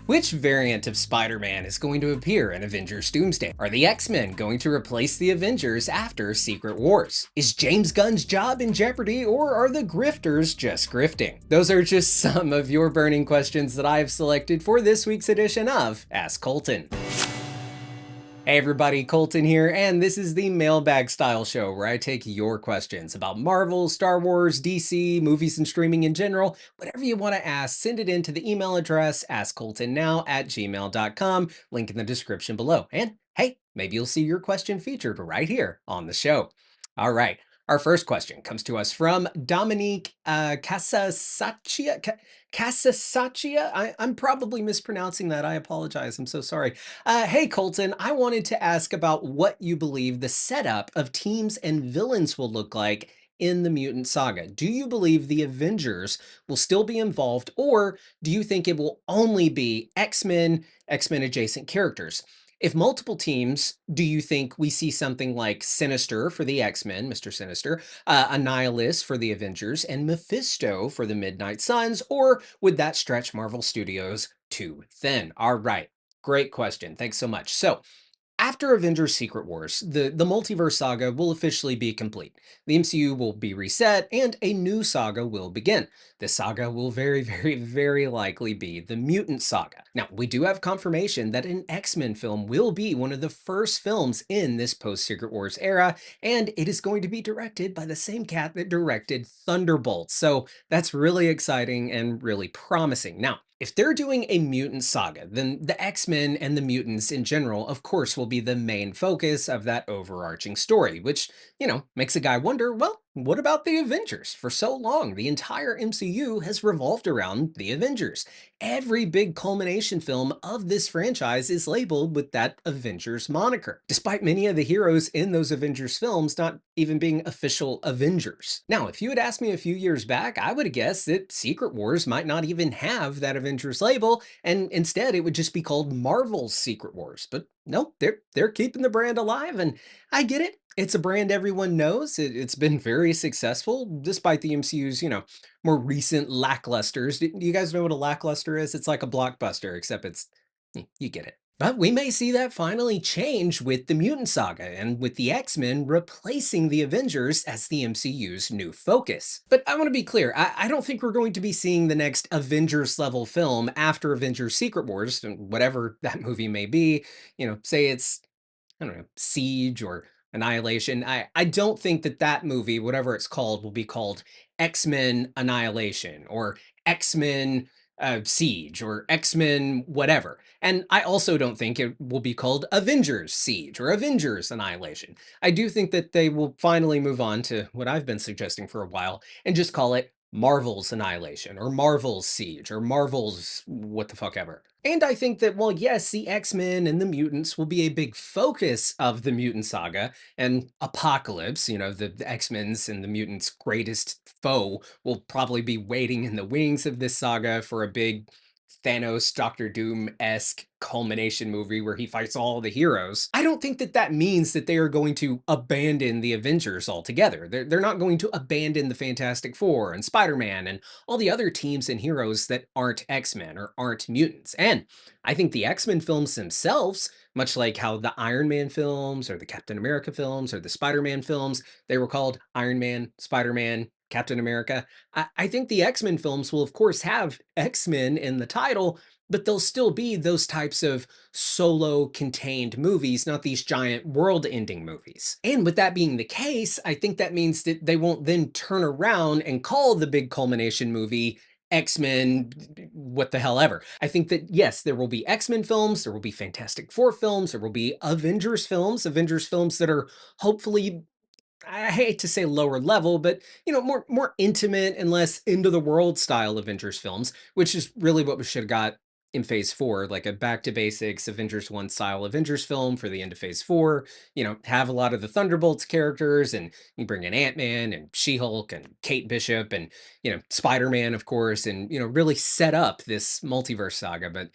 Which variant of Spider-Man is going to appear in Avengers Doomsday? Are the X-Men going to replace the Avengers after Secret Wars? Is James Gunn's job in jeopardy, or are the grifters just grifting? Those are just some of your burning questions that I have selected for this week's edition of Ask Colton. Hey everybody, Colton here, and this is the mailbag style show where I take your questions about Marvel, Star Wars, DC, movies and streaming in general. Whatever you want to ask, send it in to the email address AskColtonNow@gmail.com, link in the description below. And hey, maybe you'll see your question featured right here on the show. All right, our first question comes to us from Dominic Casacchia. I'm probably mispronouncing that. I apologize. I'm so sorry. Hey, Colton, I wanted to ask about what you believe the setup of teams and villains will look like in the Mutant Saga. Do you believe the Avengers will still be involved, or do you think it will only be X-Men, X-Men adjacent characters? If multiple teams, do you think we see something like Sinister for the X-Men, Mr. Sinister, Annihilus for the Avengers, and Mephisto for the Midnight Suns, or would that stretch Marvel Studios too thin? All right. Great question. Thanks so much. So, after Avengers Secret Wars, the multiverse saga will officially be complete. The MCU will be reset and a new saga will begin. This saga will very likely be the Mutant Saga. Now, we do have confirmation that an X-Men film will be one of the first films in this post-Secret Wars era, and it is going to be directed by the same cat that directed Thunderbolts. So that's really exciting and really promising. Now, if they're doing a mutant saga, then the X-Men and the mutants in general, of course, will be the main focus of that overarching story, which, makes a guy wonder, well, what about the Avengers? For so long, the entire MCU has revolved around the Avengers. Every big culmination film of this franchise is labeled with that Avengers moniker, despite many of the heroes in those Avengers films not even being official Avengers. Now, if you had asked me a few years back, I would have guessed that Secret Wars might not even have that Avengers label, and instead it would just be called Marvel's Secret Wars. But no, they're keeping the brand alive, and I get it. It's a brand everyone knows. It's been very successful, despite the MCU's, more recent lacklusters. Do you guys know what a lackluster is? It's like a blockbuster, except you get it. But we may see that finally change with the Mutant Saga and with the X-Men replacing the Avengers as the MCU's new focus. But I want to be clear, I don't think we're going to be seeing the next Avengers level film after Avengers Secret Wars, whatever that movie may be. Say it's, I don't know, Siege or Annihilation. I don't think that movie, whatever it's called, will be called X-Men Annihilation or X-Men Siege or X-Men whatever. And I also don't think it will be called Avengers Siege or Avengers Annihilation. I do think that they will finally move on to what I've been suggesting for a while and just call it Marvel's Annihilation or Marvel's Siege or Marvel's what the fuck ever. And I think that, well, yes, the X-Men and the mutants will be a big focus of the Mutant Saga, and Apocalypse, the X-Men's and the mutants' greatest foe, will probably be waiting in the wings of this saga for a big Thanos, Doctor Doom-esque culmination movie where he fights all the heroes. I don't think that means that they are going to abandon the Avengers altogether. They're not going to abandon the Fantastic Four and Spider-Man and all the other teams and heroes that aren't X-Men or aren't mutants. And I think the X-Men films themselves, much like how the Iron Man films or the Captain America films or the Spider-Man films, they were called Iron Man, Spider-Man, Captain America. I think the X-Men films will, of course, have X-Men in the title, but they'll still be those types of solo contained movies, not these giant world ending movies. And with that being the case, I think that means that they won't then turn around and call the big culmination movie X-Men, what the hell ever. I think that, yes, there will be X-Men films, there will be Fantastic Four films, there will be Avengers films that are hopefully, I hate to say lower level, but more intimate and less into the world style Avengers films, which is really what we should have got in Phase 4, like a back to basics Avengers 1 style Avengers film for the end of Phase 4. Have a lot of the Thunderbolts characters, and you bring in Ant-Man and She-Hulk and Kate Bishop and Spider-Man, of course, and really set up this multiverse saga. But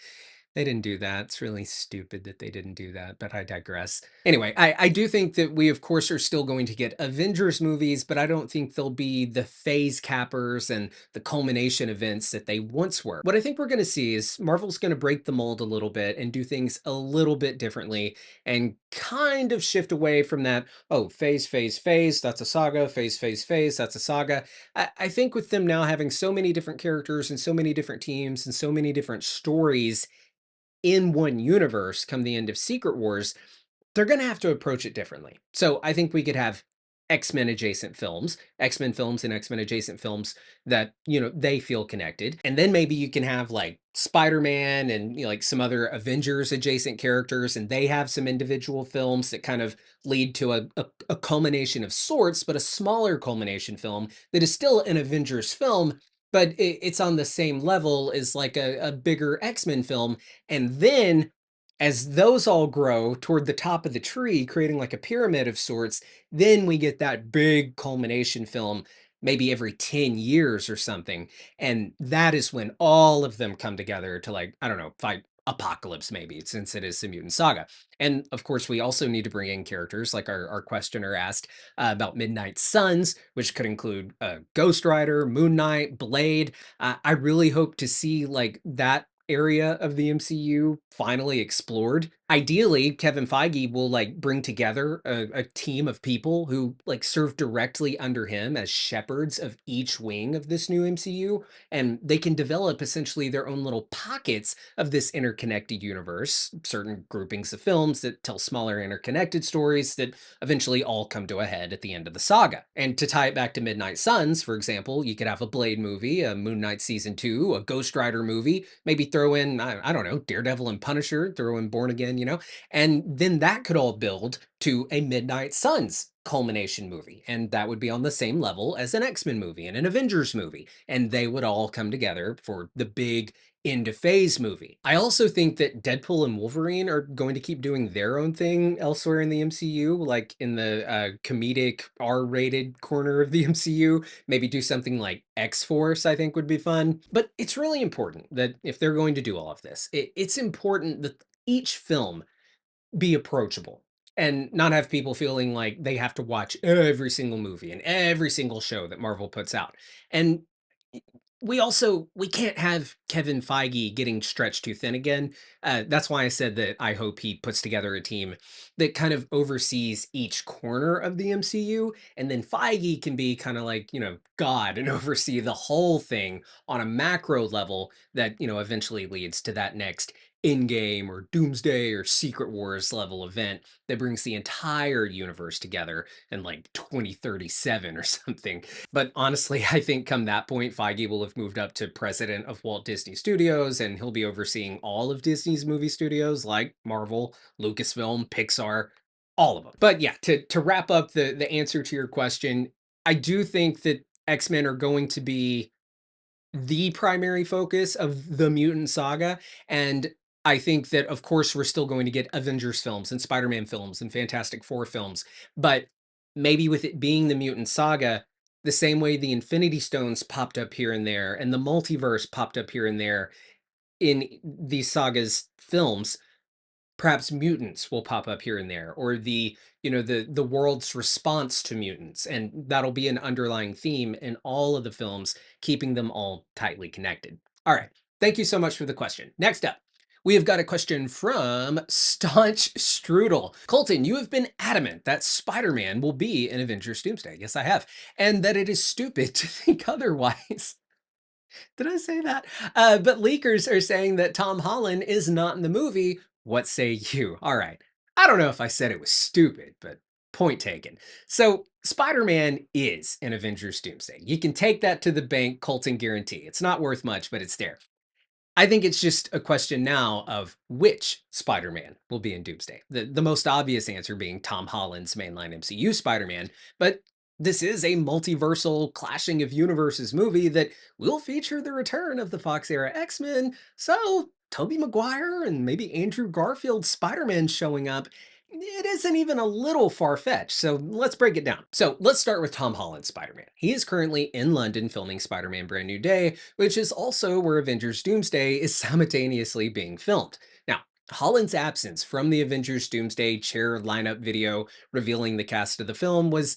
They didn't do that. It's really stupid that they didn't do that, but I digress. Anyway, I do think that we, of course, are still going to get Avengers movies, but I don't think they'll be the phase cappers and the culmination events that they once were. What I think we're going to see is Marvel's going to break the mold a little bit and do things a little bit differently and kind of shift away from that, oh, phase, that's a saga, phase, that's a saga. I think with them now having so many different characters and so many different teams and so many different stories in one universe come the end of Secret Wars, they're going to have to approach it differently. So I think we could have X-Men adjacent films, X-Men films and X-Men adjacent films that, they feel connected. And then maybe you can have like Spider-Man and like some other Avengers adjacent characters and they have some individual films that kind of lead to a culmination of sorts, but a smaller culmination film that is still an Avengers film, but it's on the same level as like a bigger X-Men film. And then as those all grow toward the top of the tree, creating like a pyramid of sorts, then we get that big culmination film, maybe every 10 years or something. And that is when all of them come together to, like, I don't know, fight Apocalypse, maybe, since it is the Mutant Saga. And of course, we also need to bring in characters like our questioner asked about Midnight Suns, which could include Ghost Rider, Moon Knight, Blade. I really hope to see like that area of the MCU finally explored. Ideally, Kevin Feige will like bring together a team of people who like serve directly under him as shepherds of each wing of this new MCU, and they can develop essentially their own little pockets of this interconnected universe, certain groupings of films that tell smaller interconnected stories that eventually all come to a head at the end of the saga. And to tie it back to Midnight Suns, for example, you could have a Blade movie, a Moon Knight season 2, a Ghost Rider movie, maybe throw in, I don't know, Daredevil and Punisher, throw in Born Again, and then that could all build to a Midnight Suns culmination movie. And that would be on the same level as an X-Men movie and an Avengers movie. And they would all come together for the big end of phase movie. I also think that Deadpool and Wolverine are going to keep doing their own thing elsewhere in the MCU, like in the comedic R-rated corner of the MCU. Maybe do something like X-Force, I think would be fun. But it's really important that if they're going to do all of this, it's important that each film be approachable and not have people feeling like they have to watch every single movie and every single show that Marvel puts out. And we can't have Kevin Feige getting stretched too thin again. That's why I said that I hope he puts together a team that kind of oversees each corner of the MCU, and then Feige can be kind of like, God, and oversee the whole thing on a macro level that, eventually leads to that next Endgame or Doomsday or Secret Wars level event that brings the entire universe together in like 2037 or something. But honestly, I think come that point, Feige will have moved up to president of Walt Disney Studios, and he'll be overseeing all of Disney's movie studios like Marvel, Lucasfilm, Pixar, all of them. But yeah, to wrap up the answer to your question, I do think that X-Men are going to be the primary focus of the Mutant Saga. And I think that, of course, we're still going to get Avengers films and Spider-Man films and Fantastic Four films. But maybe with it being the Mutant Saga, the same way the Infinity Stones popped up here and there and the multiverse popped up here and there in these sagas films, perhaps mutants will pop up here and there, or the world's response to mutants, and that'll be an underlying theme in all of the films, keeping them all tightly connected. All right, thank you so much for the question. Next up, we have got a question from StaunchStrootle. Colton, you have been adamant that Spider-Man will be in Avengers Doomsday. Yes, I have. And that it is stupid to think otherwise. Did I say that? But leakers are saying that Tom Holland is not in the movie. What say you? All right. I don't know if I said it was stupid, but point taken. So Spider-Man is in Avengers Doomsday. You can take that to the bank, Colton guarantee. It's not worth much, but it's there. I think it's just a question now of which Spider-Man will be in Doomsday. The most obvious answer being Tom Holland's mainline MCU Spider-Man, but this is a multiversal clashing of universes movie that will feature the return of the Fox era X-Men. So Tobey Maguire and maybe Andrew Garfield's Spider-Man showing up, It isn't even a little far-fetched, so let's break it down. So let's start with Tom Holland's Spider-Man. He is currently in London filming Spider-Man Brand New Day, which is also where Avengers Doomsday is simultaneously being filmed. Now, Holland's absence from the Avengers Doomsday chair lineup video revealing the cast of the film was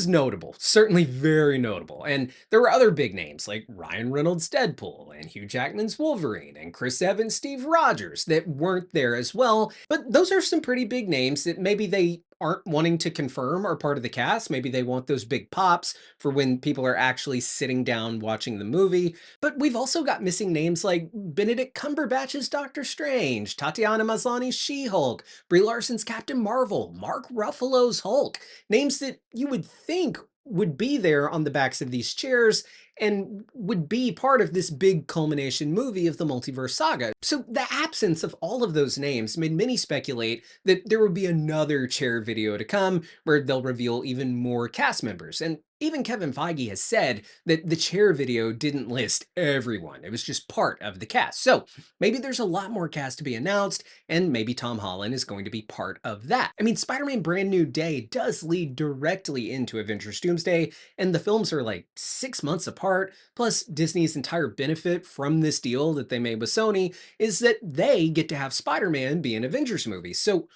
notable, certainly very notable. And there were other big names like Ryan Reynolds' Deadpool and Hugh Jackman's Wolverine and Chris Evans' Steve Rogers that weren't there as well. But those are some pretty big names that maybe they aren't wanting to confirm are part of the cast. Maybe they want those big pops for when people are actually sitting down watching the movie. But we've also got missing names like Benedict Cumberbatch's Doctor Strange, Tatiana Maslany's She-Hulk, Brie Larson's Captain Marvel, Mark Ruffalo's Hulk, names that you would think would be there on the backs of these chairs and would be part of this big culmination movie of the multiverse saga. So the absence of all of those names made many speculate that there would be another chair video to come where they'll reveal even more cast members. And even Kevin Feige has said that the chair video didn't list everyone. It was just part of the cast. So maybe there's a lot more cast to be announced, and maybe Tom Holland is going to be part of that. I mean, Spider-Man Brand New Day does lead directly into Avengers Doomsday, and the films are like 6 months apart. Plus, Disney's entire benefit from this deal that they made with Sony is that they get to have Spider-Man be an Avengers movie. So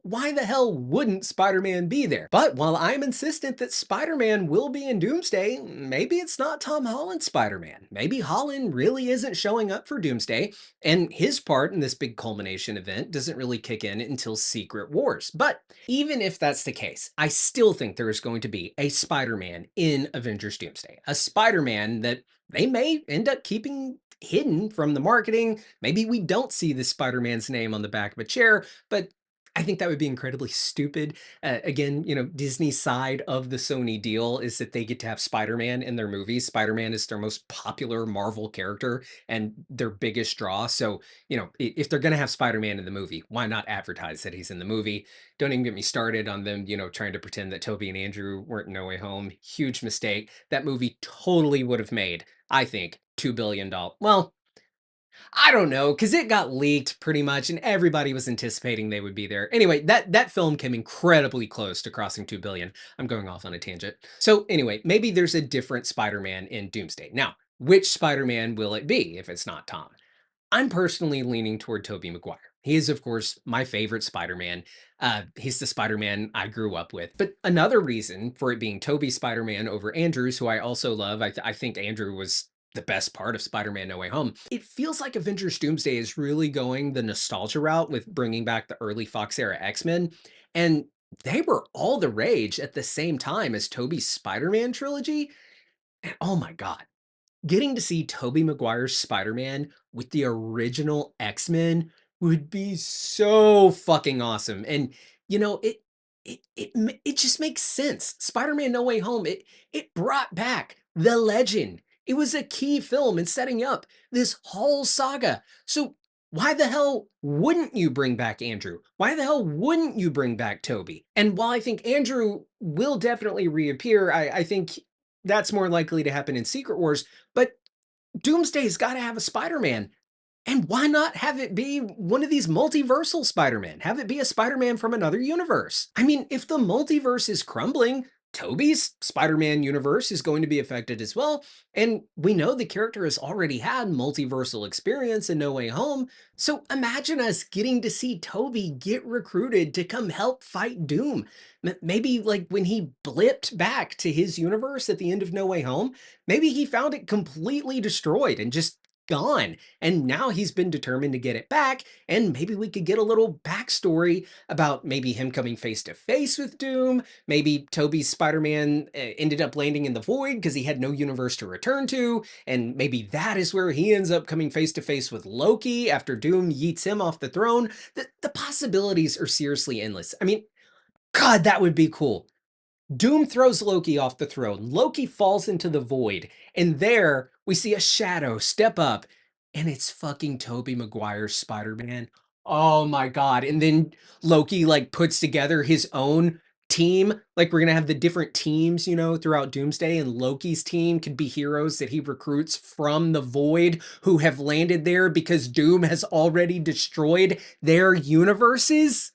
why the hell wouldn't Spider-Man be there? But while I'm insistent that Spider-Man will be in Doomsday, maybe it's not Tom Holland's Spider-Man. Maybe Holland really isn't showing up for Doomsday, and his part in this big culmination event doesn't really kick in until Secret Wars. But even if that's the case, I still think there is going to be a Spider-Man in Avengers Doomsday. A Spider-Man that they may end up keeping hidden from the marketing. Maybe we don't see this Spider-Man's name on the back of a chair, but I think that would be incredibly stupid. Again, Disney's side of the Sony deal is that they get to have Spider-Man in their movies. Spider-Man is their most popular Marvel character and their biggest draw. So, if they're going to have Spider-Man in the movie, why not advertise that he's in the movie? Don't even get me started on them, trying to pretend that Tobey and Andrew weren't in No Way Home. Huge mistake. That movie totally would have made, I think, $2 billion. Well, I don't know, because it got leaked pretty much, and everybody was anticipating they would be there. Anyway, that film came incredibly close to crossing 2 billion. I'm going off on a tangent. So anyway, maybe there's a different Spider-Man in Doomsday. Now, which Spider-Man will it be if it's not Tom? I'm personally leaning toward Tobey Maguire. He is, of course, my favorite Spider-Man. He's the Spider-Man I grew up with. But another reason for it being Tobey Spider-Man over Andrew's, who I also love, I think Andrew was the best part of Spider-Man No Way Home. It feels like Avengers Doomsday is really going the nostalgia route with bringing back the early Fox era X-Men. And they were all the rage at the same time as Tobey's Spider-Man trilogy. And oh my God, getting to see Tobey Maguire's Spider-Man with the original X-Men would be so fucking awesome. And it just makes sense. Spider-Man No Way Home, it brought back the legend. It was a key film in setting up this whole saga. So why the hell wouldn't you bring back Andrew? Why the hell wouldn't you bring back Toby? And while I think Andrew will definitely reappear, I think that's more likely to happen in Secret Wars. But Doomsday's got to have a Spider-Man. And why not have it be one of these multiversal Spider-Man? Have it be a Spider-Man from another universe. I mean, if the multiverse is crumbling, Tobey's Spider-Man universe is going to be affected as well. And we know the character has already had multiversal experience in No Way Home. So imagine us getting to see Tobey get recruited to come help fight Doom. Maybe like when he blipped back to his universe at the end of No Way Home, maybe he found it completely destroyed and just gone. And now he's been determined to get it back. And maybe we could get a little backstory about maybe him coming face to face with Doom. Maybe Tobey's Spider-Man ended up landing in the void because he had no universe to return to. And maybe that is where he ends up coming face to face with Loki after Doom yeets him off the throne. The possibilities are seriously endless. I mean, God, that would be cool. Doom throws Loki off the throne. Loki falls into the void. And there we see a shadow step up. And it's fucking Tobey Maguire's Spider-Man. Oh my God. And then Loki like puts together his own team. Like we're going to have the different teams, throughout Doomsday. And Loki's team could be heroes that he recruits from the void who have landed there because Doom has already destroyed their universes.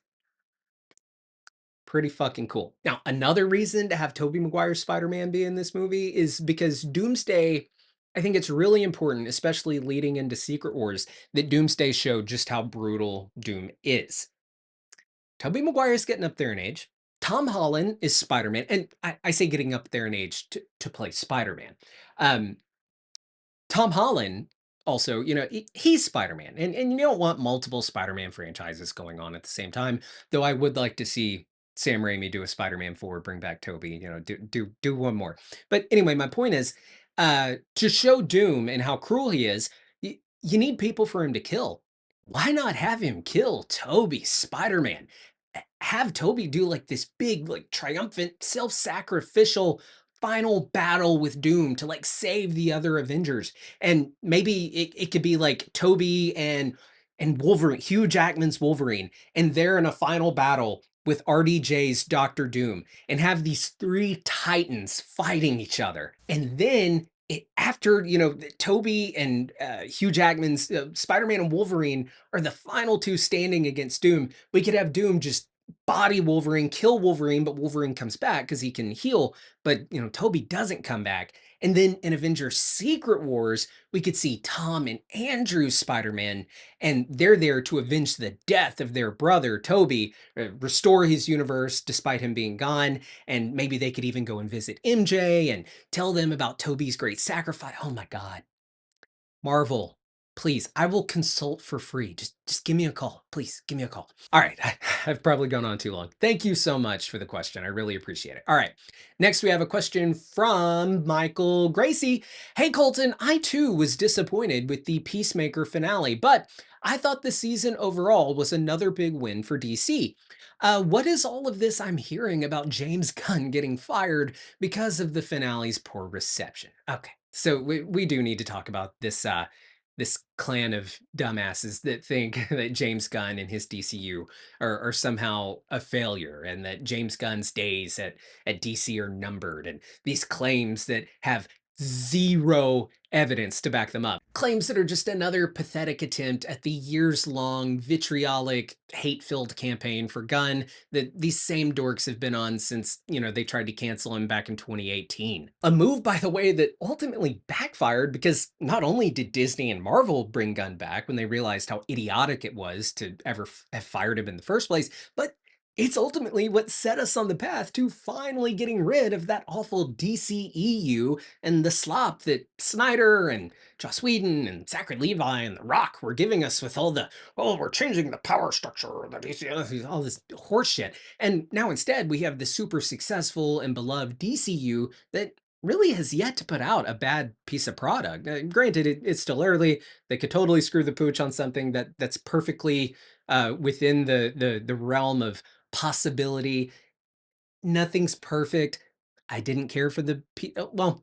pretty fucking cool. Now, another reason to have Tobey Maguire's Spider-Man be in this movie is because Doomsday, I think it's really important, especially leading into Secret Wars, that Doomsday showed just how brutal Doom is. Tobey Maguire's getting up there in age. Tom Holland is Spider-Man, and I say getting up there in age to play Spider-Man. Um, Tom Holland also, he's Spider-Man, and you don't want multiple Spider-Man franchises going on at the same time. Though I would like to see Sam Raimi do a Spider-Man 4, bring back Tobey, do one more. But anyway, my point is, to show Doom and how cruel he is, you need people for him to kill. Why not have him kill Tobey, Spider-Man? Have Tobey do like this big, like triumphant, self-sacrificial final battle with Doom to like save the other Avengers. And maybe it could be like Toby and Wolverine, Hugh Jackman's Wolverine, and they're in a final battle with RDJ's Doctor Doom and have these three titans fighting each other. And then after, Toby and Hugh Jackman's Spider-Man and Wolverine are the final two standing against Doom, we could have Doom just body Wolverine, kill Wolverine, but Wolverine comes back because he can heal, but Toby doesn't come back. And then in Avengers Secret Wars, we could see Tom and Andrew's Spider-Man, and they're there to avenge the death of their brother, Toby, restore his universe despite him being gone. And maybe they could even go and visit MJ and tell them about Toby's great sacrifice. Oh my God. Marvel, please, I will consult for free. Just give me a call. Please give me a call. All right. I've probably gone on too long. Thank you so much for the question. I really appreciate it. All right. Next, we have a question from Michael Gracie. Hey, Colton, I too was disappointed with the Peacemaker finale, but I thought the season overall was another big win for DC. What is all of this I'm hearing about James Gunn getting fired because of the finale's poor reception? Okay, so we do need to talk about this clan of dumbasses that think that James Gunn and his DCU are somehow a failure, and that James Gunn's days at DC are numbered, and these claims that have zero evidence to back them up. Claims that are just another pathetic attempt at the years-long vitriolic, hate-filled campaign for Gunn that these same dorks have been on since, they tried to cancel him back in 2018. A move, by the way, that ultimately backfired because not only did Disney and Marvel bring Gunn back when they realized how idiotic it was to ever have fired him in the first place, but it's ultimately what set us on the path to finally getting rid of that awful DCEU and the slop that Snyder and Joss Whedon and Zachary Levi and The Rock were giving us with all the, oh, we're changing the power structure, the DC, all this horseshit. And now instead we have the super successful and beloved DCU that really has yet to put out a bad piece of product. Granted, it's still early. They could totally screw the pooch on something that's perfectly within the realm of possibility. Nothing's perfect. I didn't care for well,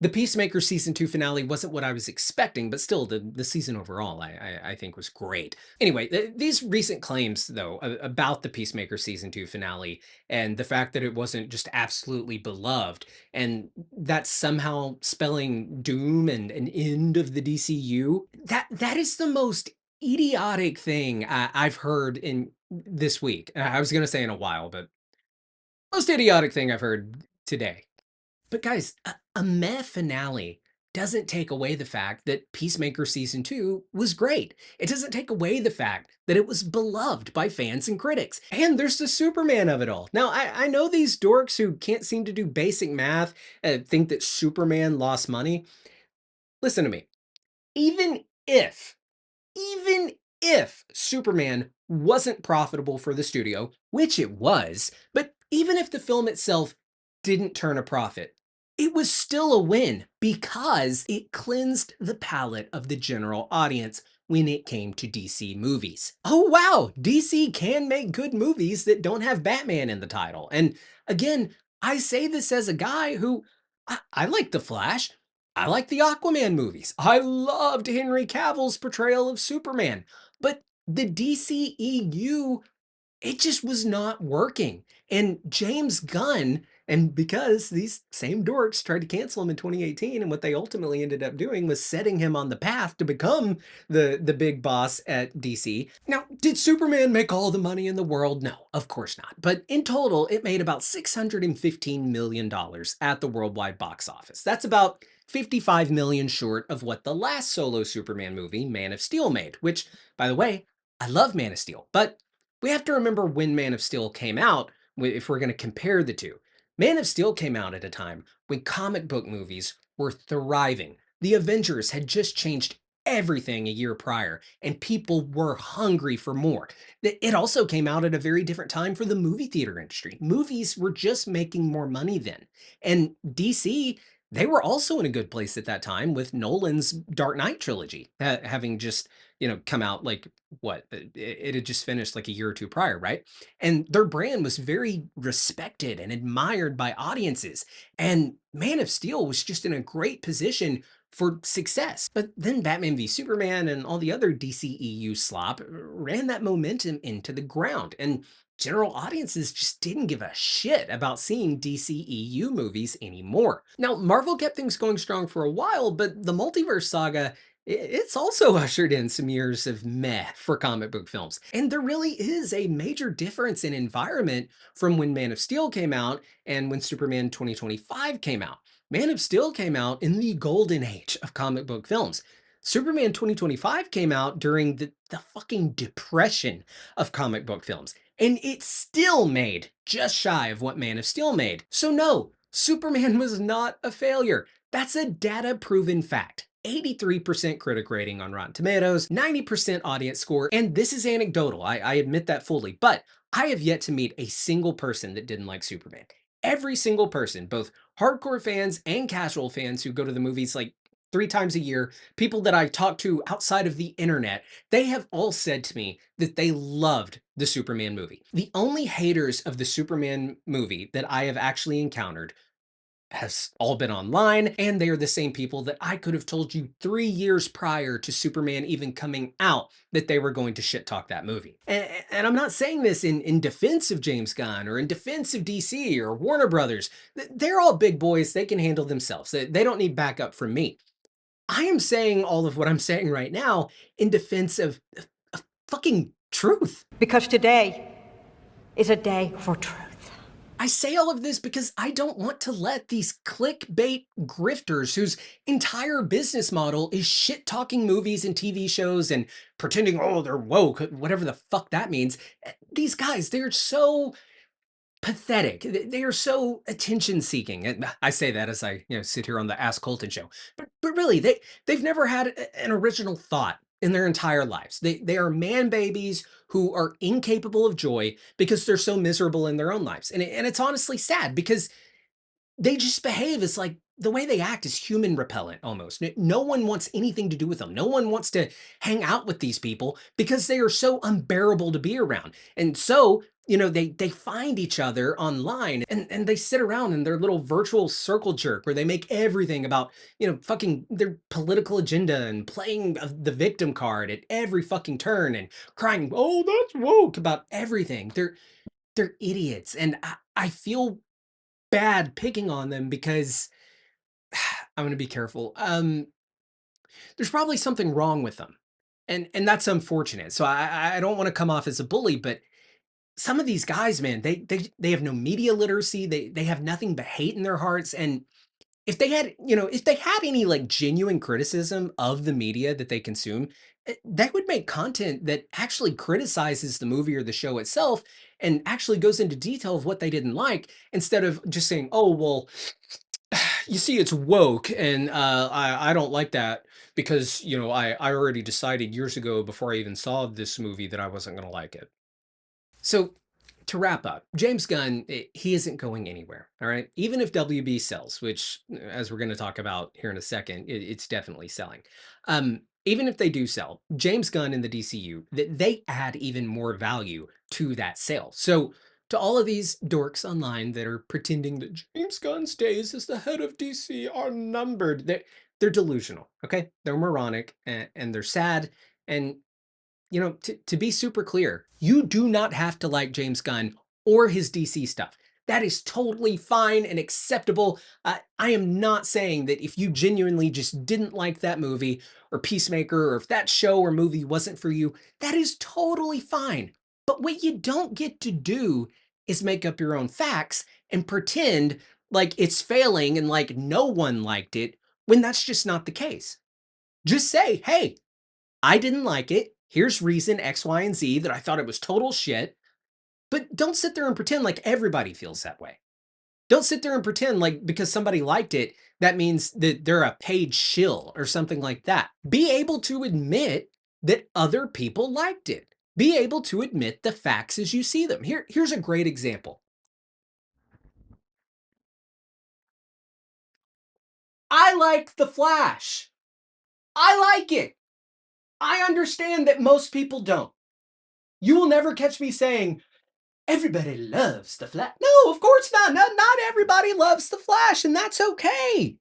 the Peacemaker season 2 finale wasn't what I was expecting, but still the season overall I think was great. Anyway, these recent claims though about the Peacemaker season 2 finale and the fact that it wasn't just absolutely beloved and that's somehow spelling doom and an end of the DCU, that is the most idiotic thing I've heard in this week. I was going to say in a while, but most idiotic thing I've heard today. But guys, a meh finale doesn't take away the fact that Peacemaker season 2 was great. It doesn't take away the fact that it was beloved by fans and critics. And there's the Superman of it all. Now, I know these dorks who can't seem to do basic math think that Superman lost money. Listen to me. Even if even if Superman wasn't profitable for the studio, which it was, but even if the film itself didn't turn a profit, it was still a win because it cleansed the palate of the general audience when it came to DC movies. Oh wow, DC can make good movies that don't have Batman in the title. And again, I say this as a guy who I like The Flash. I like the Aquaman movies. I loved Henry Cavill's portrayal of Superman. But the DCEU it just was not working. And James Gunn, and because these same dorks tried to cancel him in 2018, and what they ultimately ended up doing was setting him on the path to become the big boss at DC. Now, did Superman make all the money in the world? No, of course not. But in total, it made about $615 million at the worldwide box office. That's about 55 million short of what the last solo Superman movie, Man of Steel, made, which, by the way, I love Man of Steel, but we have to remember when Man of Steel came out if we're going to compare the two. Man of Steel came out at a time when comic book movies were thriving. The Avengers had just changed everything a year prior, and people were hungry for more. It also came out at a very different time for the movie theater industry. Movies were just making more money then. And DC, they were also in a good place at that time with Nolan's Dark Knight trilogy, having just, come out like what it had just finished like a year or two prior, right? And their brand was very respected and admired by audiences. And Man of Steel was just in a great position for success. But then Batman v Superman and all the other DCEU slop ran that momentum into the ground. And general audiences just didn't give a shit about seeing DCEU movies anymore. Now, Marvel kept things going strong for a while, but the multiverse saga, it's also ushered in some years of meh for comic book films. And there really is a major difference in environment from when Man of Steel came out and when Superman 2025 came out. Man of Steel came out in the golden age of comic book films. Superman 2025 came out during the fucking depression of comic book films, and it still made just shy of what Man of Steel made. So no, Superman was not a failure. That's a data-proven fact. 83% critic rating on Rotten Tomatoes, 90% audience score, and this is anecdotal, I admit that fully, but I have yet to meet a single person that didn't like Superman. Every single person, both hardcore fans and casual fans who go to the movies like 3 times a year, people that I talk to outside of the internet, they have all said to me that they loved the Superman movie. The only haters of the Superman movie that I have actually encountered has all been online, and they are the same people that I could have told you 3 years prior to Superman even coming out that they were going to shit talk that movie. And I'm not saying this in defense of James Gunn or in defense of DC or Warner Brothers. They're all big boys. They can handle themselves. They don't need backup from me. I am saying all of what I'm saying right now in defense of fucking truth. Because today is a day for truth. I say all of this because I don't want to let these clickbait grifters whose entire business model is shit talking movies and TV shows and pretending, oh, they're woke, whatever the fuck that means. These guys, they're so pathetic. They are so attention seeking. And I say that as I, sit here on the Ask Colton show. But really, they've never had an original thought in their entire lives. They are man babies who are incapable of joy because they're so miserable in their own lives. And it's honestly sad because they just behave as like the way they act is human repellent almost. No one wants anything to do with them. No one wants to hang out with these people because they are so unbearable to be around. And so, they find each other online and they sit around in their little virtual circle jerk where they make everything about, fucking their political agenda and playing the victim card at every fucking turn and crying, oh, that's woke about everything. They're idiots. And I feel bad picking on them because I'm going to be careful. There's probably something wrong with them, and that's unfortunate. So I don't want to come off as a bully, but some of these guys, man, they have no media literacy. They have nothing but hate in their hearts. And if they had any like genuine criticism of the media that they consume, they would make content that actually criticizes the movie or the show itself and actually goes into detail of what they didn't like instead of just saying, oh, well, you see, it's woke, and I don't like that because I already decided years ago before I even saw this movie that I wasn't going to like it. So to wrap up, James Gunn, he isn't going anywhere. All right, even if WB sells, which as we're going to talk about here in a second, it's definitely selling. Even if they do sell, James Gunn and the DCU, they add even more value to that sale. So to all of these dorks online that are pretending that James Gunn's days as the head of DC are numbered, they're delusional. Okay, they're moronic and they're sad, and to be super clear, you do not have to like James Gunn or his DC stuff. That is totally fine and acceptable. I am not saying that if you genuinely just didn't like that movie or Peacemaker, or if that show or movie wasn't for you, that is totally fine. But what you don't get to do is make up your own facts and pretend like it's failing and like no one liked it when that's just not the case. Just say, hey, I didn't like it. Here's reason X, Y, and Z that I thought it was total shit. But don't sit there and pretend like everybody feels that way. Don't sit there and pretend like because somebody liked it, that means that they're a paid shill or something like that. Be able to admit that other people liked it. Be able to admit the facts as you see them. Here's a great example. I like The Flash. I like it. I understand that most people don't. You will never catch me saying, everybody loves the Flash. No, of course not. Not everybody loves the Flash, and that's okay.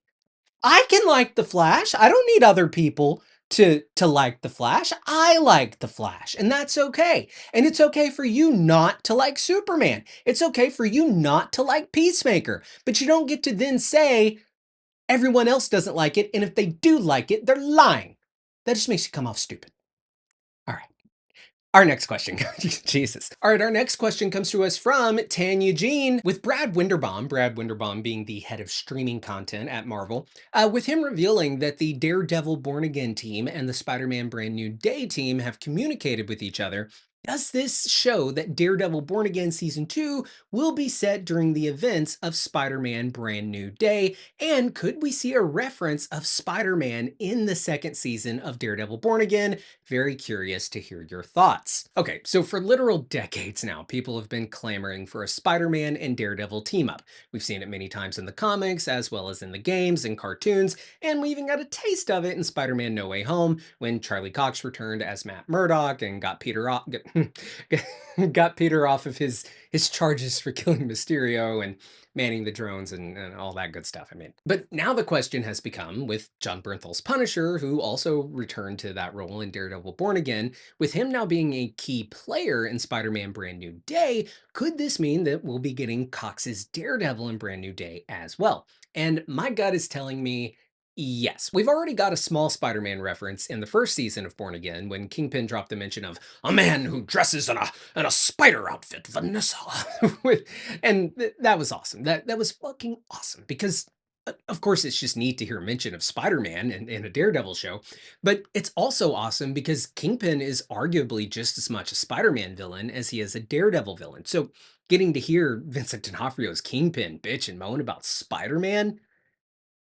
I can like the Flash. I don't need other people to like the Flash. I like the Flash, and that's okay. And it's okay for you not to like Superman. It's okay for you not to like Peacemaker. But you don't get to then say everyone else doesn't like it, and if they do like it, they're lying. That just makes you come off stupid. All right. Our next question, Jesus. All right, our next question comes to us from Tan Eugene with Brad Winderbaum being the head of streaming content at Marvel, with him revealing that the Daredevil Born Again team and the Spider-Man Brand New Day team have communicated with each other. Does this show that Daredevil Born Again Season 2 will be set during the events of Spider-Man Brand New Day? And could we see a reference of Spider-Man in the second season of Daredevil Born Again? Very curious to hear your thoughts. Okay, so for literal decades now, people have been clamoring for a Spider-Man and Daredevil team up. We've seen it many times in the comics, as well as in the games and cartoons, and we even got a taste of it in Spider-Man No Way Home when Charlie Cox returned as Matt Murdock and got Peter off, got Peter off of his charges for killing Mysterio and manning the drones and all that good stuff. I mean, but now the question has become with John Bernthal's Punisher, who also returned to that role in Daredevil Born Again, with him now being a key player in Spider Man Brand New Day, could this mean that we'll be getting Cox's Daredevil in Brand New Day as well? And my gut is telling me yes. We've already got a small Spider Man reference in the first season of Born Again when Kingpin dropped the mention of a man who dresses in a spider outfit, Vanessa. And that was awesome. That was fucking awesome because of course it's just neat to hear mention of Spider-Man in a Daredevil show, but it's also awesome because Kingpin is arguably just as much a Spider-Man villain as he is a Daredevil villain. So getting to hear Vincent D'Onofrio's Kingpin bitch and moan about Spider-Man,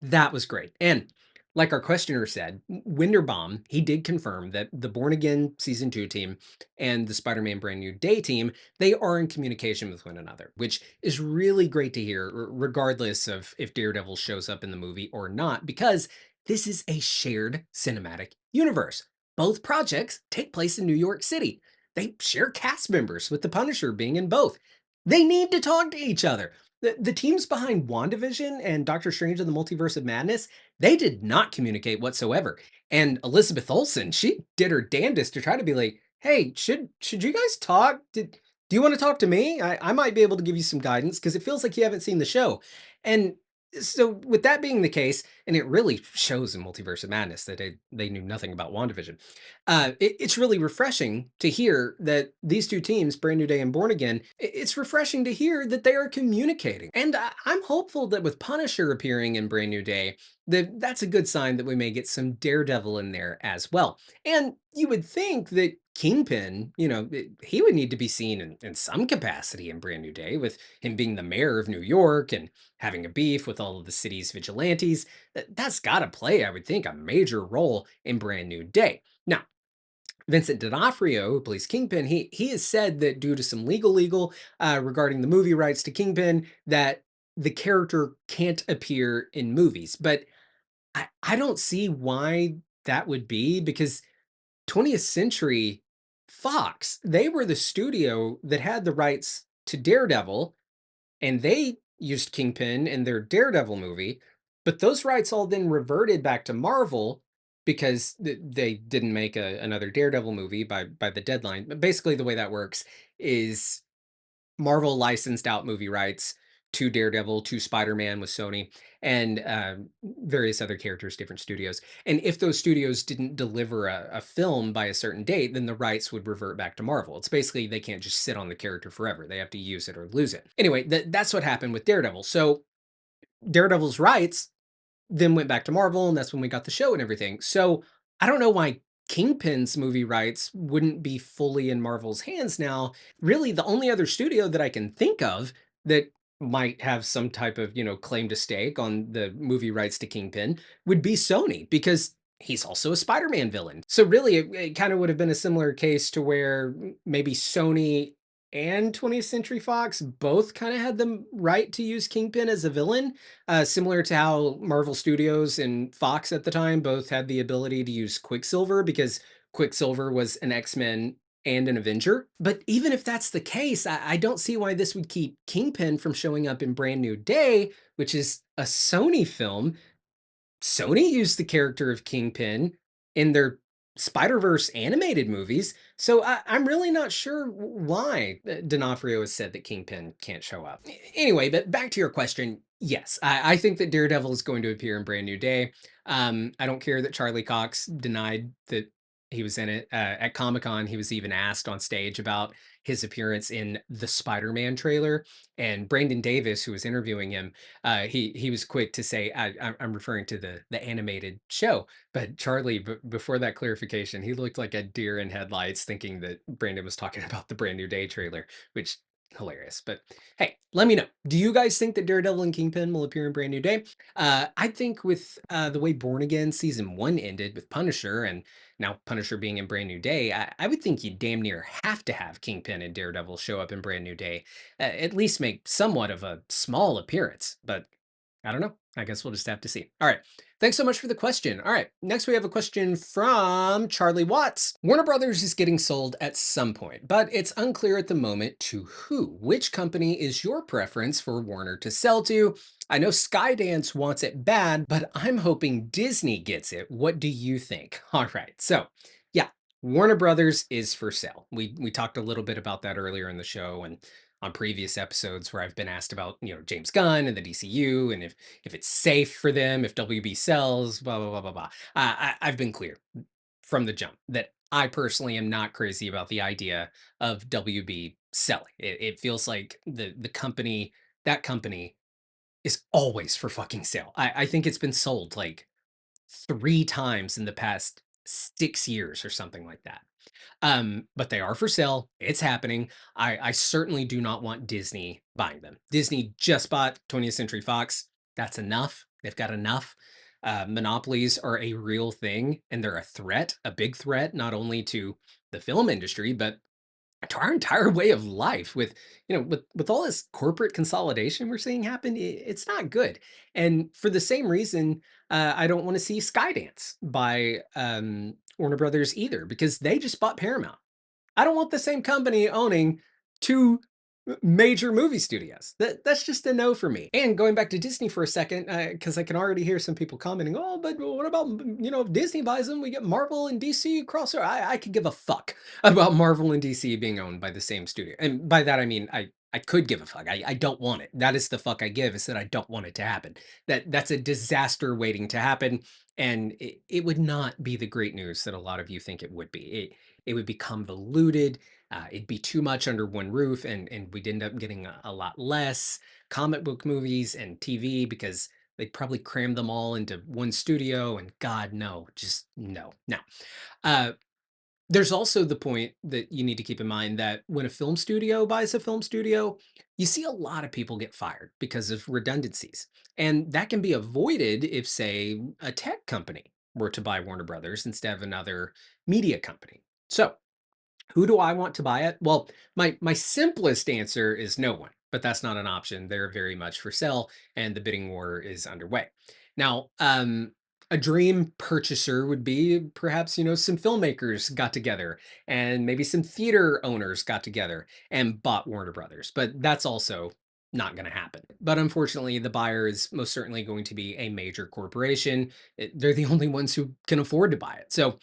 that was great. And like our questioner said, Winterbaum, he did confirm that the Born Again season 2 team and the Spider-Man Brand New Day team, they are in communication with one another, which is really great to hear, regardless of if Daredevil shows up in the movie or not, because this is a shared cinematic universe. Both projects take place in New York City. They share cast members, with the Punisher being in both. They need to talk to each other. The teams behind WandaVision and Doctor Strange in the Multiverse of Madness, they did not communicate whatsoever. And Elizabeth Olsen, she did her damnedest to try to be like, hey, should you guys talk? Do you want to talk to me? I might be able to give you some guidance because it feels like you haven't seen the show. And so with that being the case, and it really shows in Multiverse of Madness that they knew nothing about WandaVision, it's really refreshing to hear that these two teams, Brand New Day and Born Again, it's refreshing to hear that they are communicating. And I'm hopeful that with Punisher appearing in Brand New Day, that's a good sign that we may get some Daredevil in there as well. And you would think that Kingpin, he would need to be seen in some capacity in Brand New Day, with him being the mayor of New York and having a beef with all of the city's vigilantes. That's got to play, I would think, a major role in Brand New Day. Now, Vincent D'Onofrio, who plays Kingpin, he has said that due to some legal regarding the movie rights to Kingpin, that the character can't appear in movies. But I don't see why that would be, because 20th Century Fox, they were the studio that had the rights to Daredevil, and they used Kingpin in their Daredevil movie. But those rights all then reverted back to Marvel, because they didn't make another Daredevil movie by the deadline. But basically, the way that works is Marvel licensed out movie rights to Daredevil, to Spider-Man with Sony, and various other characters, different studios. And if those studios didn't deliver a film by a certain date, then the rights would revert back to Marvel. It's basically they can't just sit on the character forever. They have to use it or lose it. Anyway, that's what happened with Daredevil. So Daredevil's rights then went back to Marvel, and that's when we got the show and everything. So I don't know why Kingpin's movie rights wouldn't be fully in Marvel's hands now. Really, the only other studio that I can think of that might have some type of, claim to stake on the movie rights to Kingpin would be Sony, because he's also a Spider-Man villain. So really, it kind of would have been a similar case to where maybe Sony and 20th Century Fox both kind of had the right to use Kingpin as a villain, similar to how Marvel Studios and Fox at the time both had the ability to use Quicksilver, because Quicksilver was an X-Men and an Avenger. But even if that's the case, I don't see why this would keep Kingpin from showing up in Brand New Day, which is a Sony film. Sony used the character of Kingpin in their Spider-Verse animated movies, so I'm really not sure why D'Onofrio has said that Kingpin can't show up. Anyway, but back to your question. Yes, I think that Daredevil is going to appear in Brand New Day. I don't care that Charlie Cox denied that he was in it. At Comic-Con, he was even asked on stage about his appearance in the Spider-Man trailer, and Brandon Davis, who was interviewing him, he was quick to say, I'm referring to the animated show. But Charlie, before that clarification, he looked like a deer in headlights, thinking that Brandon was talking about the Brand New Day trailer, which hilarious. But hey, let me know. Do you guys think that Daredevil and Kingpin will appear in Brand New Day? I think with the way Born Again season one ended with Punisher, and now Punisher being in Brand New Day, I would think you damn near have to have Kingpin and Daredevil show up in Brand New Day, at least make somewhat of a small appearance. But I don't know. I guess we'll just have to see. All right. Thanks so much for the question. All right. Next, we have a question from Charlie Watts. Warner Brothers is getting sold at some point, but it's unclear at the moment to who. Which company is your preference for Warner to sell to? I know Skydance wants it bad, but I'm hoping Disney gets it. What do you think? All right. So, yeah, Warner Brothers is for sale. We talked a little bit about that earlier in the show, and on previous episodes where I've been asked about, James Gunn and the DCU, and if it's safe for them, if WB sells, blah blah blah blah blah. I've been clear from the jump that I personally am not crazy about the idea of WB selling. It feels like the company, that company, is always for fucking sale. I think it's been sold like 3 times in the past 6 years or something like that. But they are for sale. It's happening. I certainly do not want Disney buying them. Disney just bought 20th Century Fox. That's enough. They've got enough. Monopolies are a real thing, and they're a threat, a big threat, not only to the film industry, but to our entire way of life. With all this corporate consolidation we're seeing happen, it's not good. And for the same reason, I don't want to see Skydance by Warner Brothers either, because they just bought Paramount. I don't want the same company owning two major movie studios. That's just a no for me. And going back to Disney for a second, because I can already hear some people commenting, "Oh, but what about, if Disney buys them, we get Marvel and DC crossover." I could give a fuck about Marvel and DC being owned by the same studio, and by that I mean I could give a fuck. I don't want it. That is the fuck I give, is that I don't want it to happen. That's a disaster waiting to happen, and it would not be the great news that a lot of you think it would be. It would be convoluted. It'd be too much under one roof, and we'd end up getting a lot less comic book movies and TV, because they'd probably cram them all into one studio. And God, no, just no. Now, uh, there's also the point that you need to keep in mind that when a film studio buys a film studio, you see a lot of people get fired because of redundancies. And that can be avoided if, say, a tech company were to buy Warner Brothers instead of another media company. So, who do I want to buy it? Well, my simplest answer is no one, but that's not an option. They're very much for sale, and the bidding war is underway. Now, a dream purchaser would be perhaps, some filmmakers got together, and maybe some theater owners got together and bought Warner Brothers. But that's also not going to happen. But unfortunately, the buyer is most certainly going to be a major corporation. They're the only ones who can afford to buy it. So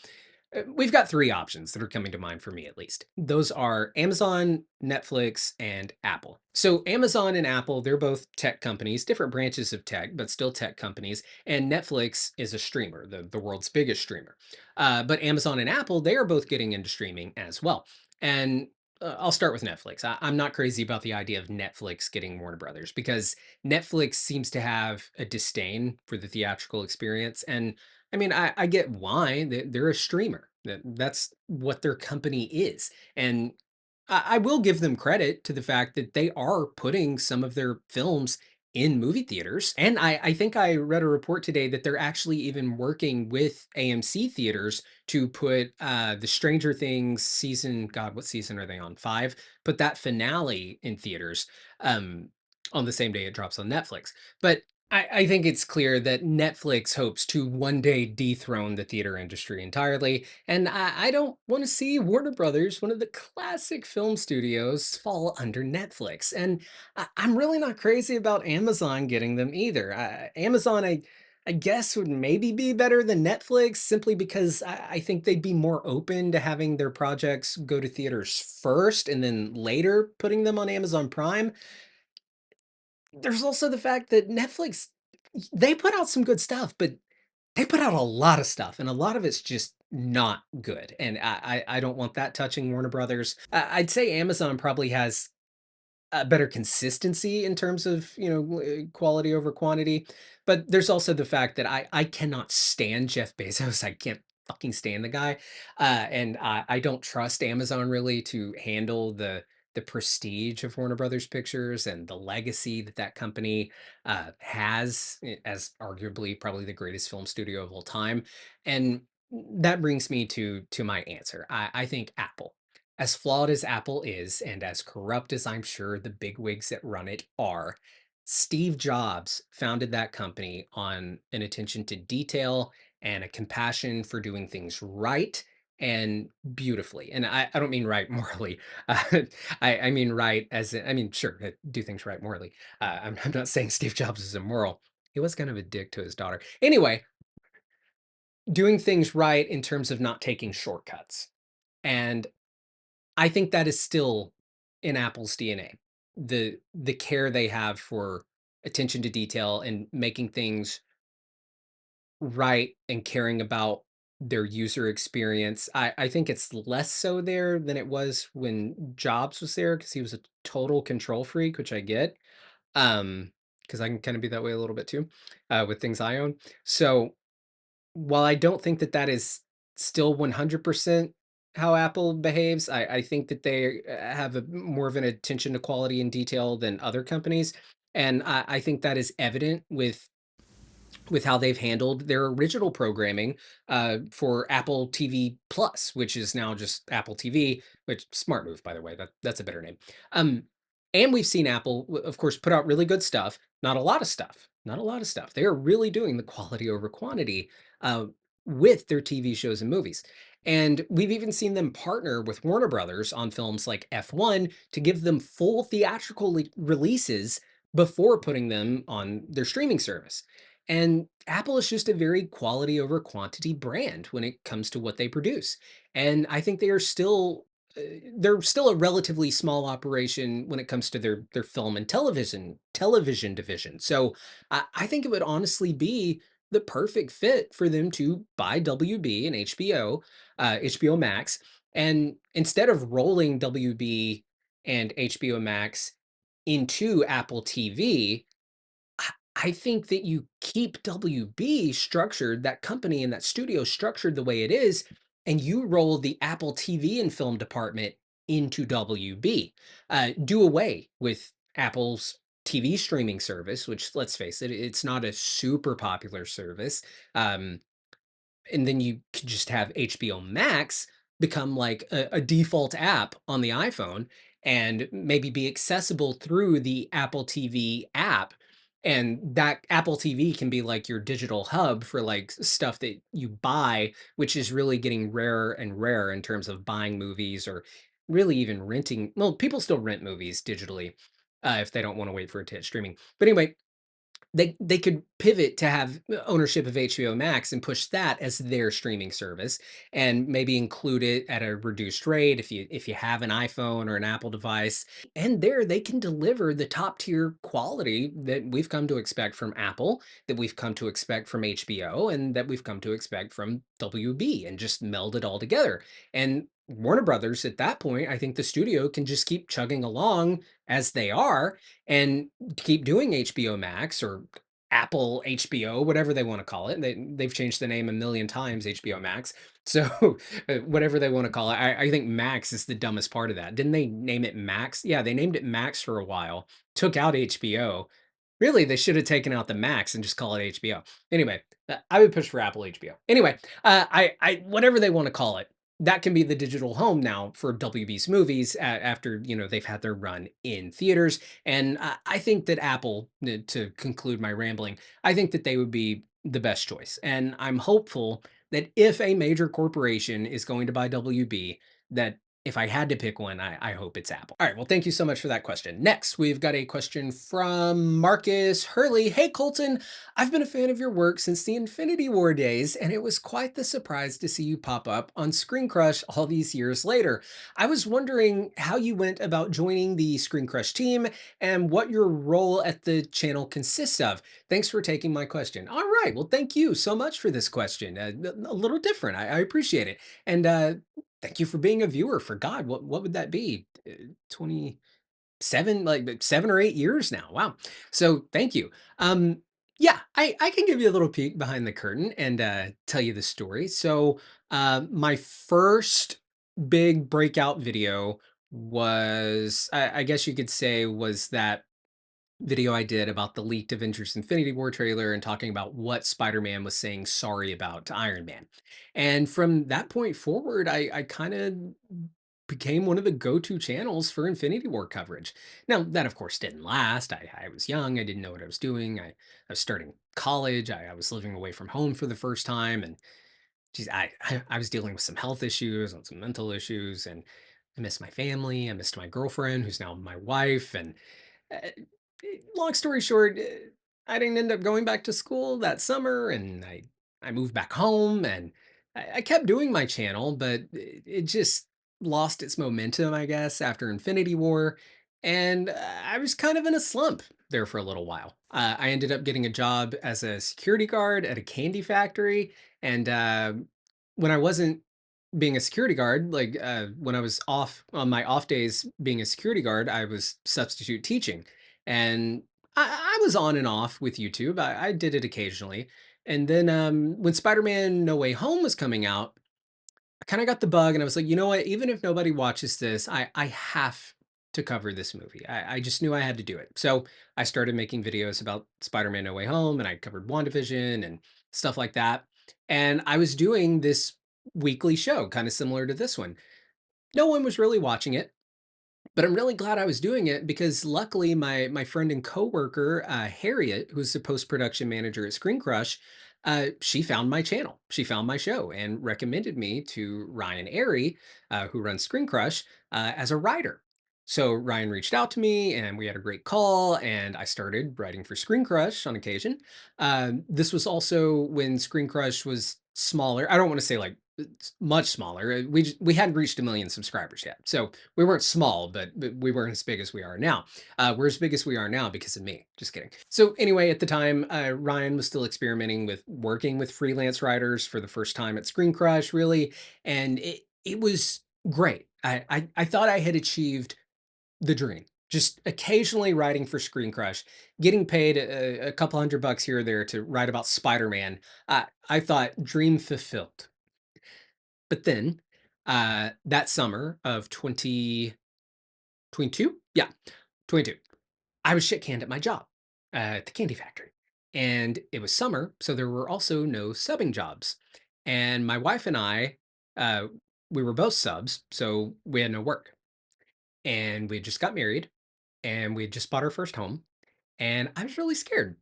we've got three options that are coming to mind for me, at least. Those are Amazon, Netflix, and Apple. So, Amazon and Apple, they're both tech companies, different branches of tech, but still tech companies. And Netflix is a streamer, the world's biggest streamer. But Amazon and Apple, they are both getting into streaming as well. And I'll start with Netflix. I'm not crazy about the idea of Netflix getting Warner Brothers because Netflix seems to have a disdain for the theatrical experience. And I mean, I get why they're a streamer. That's what their company is. And I will give them credit to the fact that they are putting some of their films in movie theaters. And I think I read a report today that they're actually even working with AMC theaters to put the Stranger Things season, God, what season are they on? Five? Put that finale in theaters um, on the same day it drops on Netflix. But I think it's clear that Netflix hopes to one day dethrone the theater industry entirely. And I don't want to see Warner Brothers, one of the classic film studios, fall under Netflix. And I'm really not crazy about Amazon getting them either. Amazon, I guess, would maybe be better than Netflix simply because I think they'd be more open to having their projects go to theaters first and then later putting them on Amazon Prime. There's also the fact that Netflix, they put out some good stuff, but they put out a lot of stuff, and a lot of it's just not good. And I don't want that touching Warner Brothers. I'd say Amazon probably has a better consistency in terms of quality over quantity, but there's also the fact that I cannot stand Jeff Bezos. I can't fucking stand the guy, and I don't trust Amazon really to handle the prestige of Warner Brothers Pictures and the legacy that that company has as arguably probably the greatest film studio of all time. And that brings me to my answer. I think Apple, as flawed as Apple is, and as corrupt as I'm sure the bigwigs that run it are, Steve Jobs founded that company on an attention to detail and a compassion for doing things right and beautifully. And I don't mean right morally. Uh, I mean right as I mean, sure, do things right morally. I'm not saying Steve Jobs is immoral. He was kind of a dick to his daughter. Anyway, doing things right in terms of not taking shortcuts. And I think that is still in Apple's DNA. The care they have for attention to detail and making things right and caring about their user experience. I think it's less so there than it was when Jobs was there because he was a total control freak, which I get. Because I can kind of be that way a little bit too, with things I own. So while I don't think that that is still 100% how Apple behaves, I think that they have a more of an attention to quality and detail than other companies. And I think that is evident with how they've handled their original programming for Apple TV Plus, which is now just Apple TV, which smart move, by the way. That's a better name. Um, and we've seen Apple, of course, put out really good stuff. Not a lot of stuff. Not a lot of stuff. They are really doing the quality over quantity uh, with their TV shows and movies. And we've even seen them partner with Warner Brothers on films like F1 to give them full theatrical releases before putting them on their streaming service. And Apple is just a very quality over quantity brand when it comes to what they produce. And I think uh, they're still a relatively small operation when it comes to their film and television division. So I think it would honestly be the perfect fit for them to buy WB and HBO Max, and instead of rolling WB and HBO Max into Apple TV, I think that you keep WB structured, that company and that studio structured the way it is, and you roll the Apple TV and film department into WB. Do away with Apple's TV streaming service, which let's face it, it's not a super popular service. Um, and then you could just have HBO Max become like a default app on the iPhone and maybe be accessible through the Apple TV app. And that Apple TV can be like your digital hub for like stuff that you buy, which is really getting rarer and rarer in terms of buying movies or really even renting. Well, people still rent movies digitally, if they don't want to wait for it to hit streaming. But anyway, they could pivot to have ownership of HBO Max and push that as their streaming service, and maybe include it at a reduced rate if you have an iPhone or an Apple device. And there they can deliver the top tier quality that we've come to expect from Apple, that we've come to expect from HBO, and that we've come to expect from WB, and just meld it all together. And Warner Brothers at that point, I think the studio can just keep chugging along as they are, and keep doing HBO Max or Apple HBO, whatever they want to call it. They've changed the name a million times, HBO Max. So whatever they want to call it, I think Max is the dumbest part of that. Didn't they name it Max? Yeah, they named it Max for a while, took out HBO. Really, they should have taken out the Max and just call it HBO. Anyway, I would push for Apple HBO. Anyway, I whatever they want to call it, that can be the digital home now for WB's movies after they've had their run in theaters. And I think that Apple, to conclude my rambling, I think that they would be the best choice. And I'm hopeful that if a major corporation is going to buy WB, that if I had to pick one, I hope it's Apple. All right. Well, thank you so much for that question. Next, we've got a question from Marcus Hurley. Hey, Colton, I've been a fan of your work since the Infinity War days, and it was quite the surprise to see you pop up on ScreenCrush all these years later. I was wondering how you went about joining the ScreenCrush team and what your role at the channel consists of. Thanks for taking my question. All right. Well, thank you so much for this question. A little different. I appreciate it. And thank you for being a viewer. For God, what would that be? 27, like 7 or 8 years now. Wow. So thank you. Yeah, I can give you a little peek behind the curtain and tell you the story. So my first big breakout video was, I guess you could say, was that video I did about the leaked Avengers Infinity War trailer and talking about what Spider-Man was saying sorry about to Iron Man. And from that point forward, I kind of became one of the go-to channels for Infinity War coverage. Now, that of course didn't last. I was young, I didn't know what I was doing. I was starting college, I was living away from home for the first time, and geez, I was dealing with some health issues and some mental issues, and I missed my family, I missed my girlfriend, who's now my wife, and uh, long story short, I didn't end up going back to school that summer, and I moved back home, and I kept doing my channel, but it just lost its momentum, I guess, after Infinity War, and I was kind of in a slump there for a little while. I ended up getting a job as a security guard at a candy factory, and when I wasn't being a security guard, like when I was off on my off days being a security guard, I was substitute teaching, and I was on and off with YouTube. I did it occasionally. And then when Spider-Man No Way Home was coming out, I kind of got the bug and I was like, you know what? Even if nobody watches this, I have to cover this movie. I just knew I had to do it. So I started making videos about Spider-Man No Way Home, and I covered WandaVision and stuff like that. And I was doing this weekly show, kind of similar to this one. No one was really watching it, but I'm really glad I was doing it because luckily my friend and coworker Harriet, who's the post production manager at ScreenCrush, she found my channel, she found my show, and recommended me to Ryan Airy, who runs ScreenCrush, as a writer. So Ryan reached out to me, and we had a great call, and I started writing for ScreenCrush on occasion. This was also when ScreenCrush was smaller. I don't want to say like it's much smaller. We hadn't reached 1 million subscribers yet, so we weren't small, but we weren't as big as we are now. We're as big as we are now because of me. Just kidding. So anyway, at the time, Ryan was still experimenting with working with freelance writers for the first time at ScreenCrush, really, and it was great. I thought I had achieved the dream. Just occasionally writing for ScreenCrush, getting paid a couple $100 here or there to write about Spider-Man. I thought dream fulfilled. But then that summer of 2022, yeah, 22, I was shit canned at my job at the candy factory. And it was summer, so there were also no subbing jobs. And my wife and I, uh, we were both subs, so we had no work. And we had just got married, and we had just bought our first home. And I was really scared.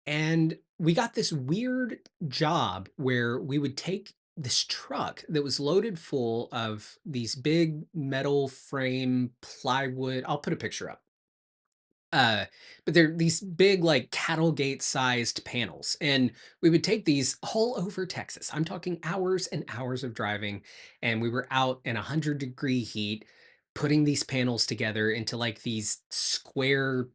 And we got this weird job where we would take this truck that was loaded full of these big metal frame plywood. I'll put a picture up. Uh, but they're these big, like cattle gate sized panels. And we would take these all over Texas. I'm talking hours and hours of driving. And we were out in 100-degree heat, putting these panels together into like these square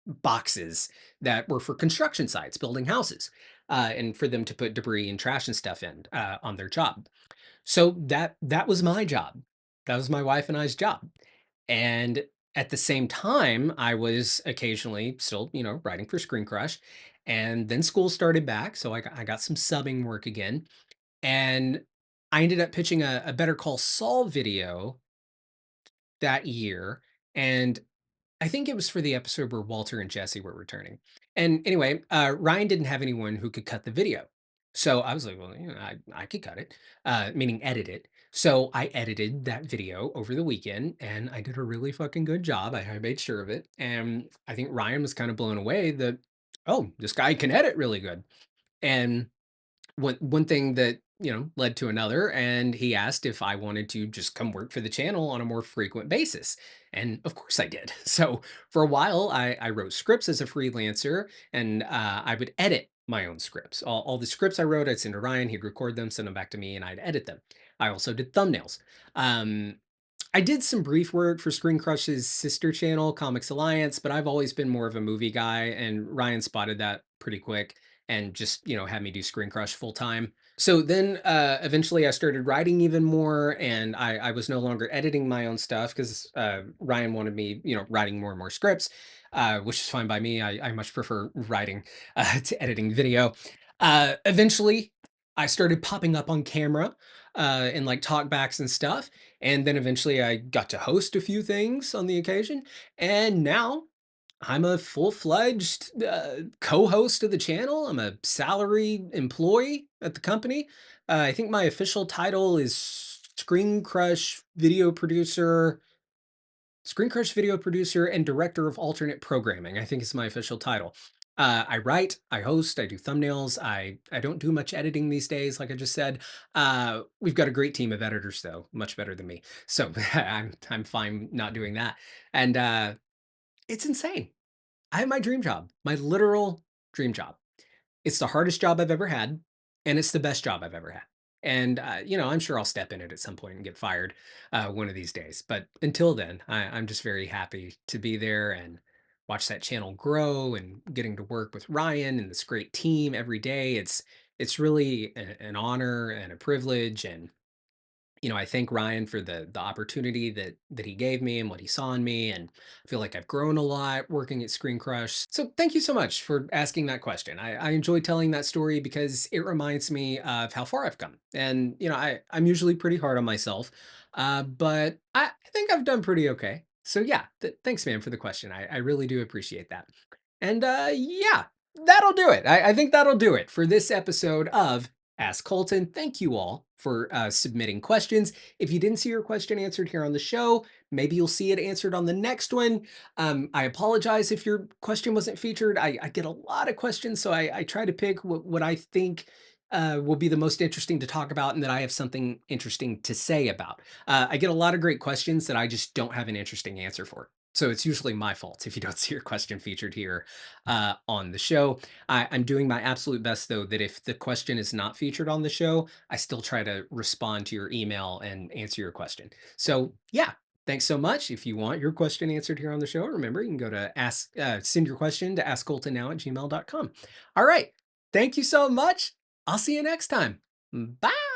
boxes that were for construction sites, building houses, and for them to put debris and trash and stuff in on their job. So that was my job. That was my wife and I's job. And at the same time, I was occasionally still, writing for ScreenCrush. And then school started back. So I got some subbing work again. And I ended up pitching a Better Call Saul video that year. And I think it was for the episode where Walter and Jesse were returning. And anyway, Ryan didn't have anyone who could cut the video. So I was like, well, I could cut it, meaning edit it. So I edited that video over the weekend and I did a really fucking good job. I made sure of it. And I think Ryan was kind of blown away that, oh, this guy can edit really good. And one thing that led to another, and he asked if I wanted to just come work for the channel on a more frequent basis, and of course I did. So for a while I wrote scripts as a freelancer, and I would edit my own scripts. All the scripts I wrote I'd send to Ryan, he'd record them, send them back to me, and I'd edit them. I also did thumbnails. um, I did some brief work for Screen Crush's sister channel, Comics Alliance, but I've always been more of a movie guy, and Ryan spotted that pretty quick and just, had me do Screen Crush full time. So then eventually I started writing even more, and I was no longer editing my own stuff because Ryan wanted me, writing more and more scripts, which is fine by me. I much prefer writing to editing video. Eventually, I started popping up on camera in like talkbacks and stuff. And then eventually I got to host a few things on the occasion. And now I'm a full-fledged co-host of the channel. I'm a salary employee at the company. I think my official title is Screen Crush video producer and director of alternate programming, I think is my official title. I write, I host, I do thumbnails. I don't do much editing these days, like I just said. We've got a great team of editors, though, much better than me. So I'm fine not doing that. And it's insane. I have my dream job, my literal dream job. It's the hardest job I've ever had, and it's the best job I've ever had. And I'm sure I'll step in it at some point and get fired one of these days. But until then, I'm just very happy to be there and watch that channel grow and getting to work with Ryan and this great team every day. It's really an honor and a privilege, and I thank Ryan for the opportunity that he gave me and what he saw in me, and I feel like I've grown a lot working at Screen Crush. So thank you so much for asking that question. I enjoy telling that story because it reminds me of how far I've come. And I'm usually pretty hard on myself, but I think I've done pretty okay. So yeah, thanks, man, for the question. I really do appreciate that. And yeah, that'll do it. I think that'll do it for this episode of Ask Colton. Thank you all for submitting questions. If you didn't see your question answered here on the show, maybe you'll see it answered on the next one. I apologize if your question wasn't featured. I get a lot of questions, so I try to pick what I think will be the most interesting to talk about and that I have something interesting to say about. I get a lot of great questions that I just don't have an interesting answer for. So it's usually my fault if you don't see your question featured here on the show. I'm doing my absolute best, though, that if the question is not featured on the show, I still try to respond to your email and answer your question. So, yeah, thanks so much. If you want your question answered here on the show, remember, you can go to send your question to askcoltonnow@gmail.com. All right. Thank you so much. I'll see you next time. Bye.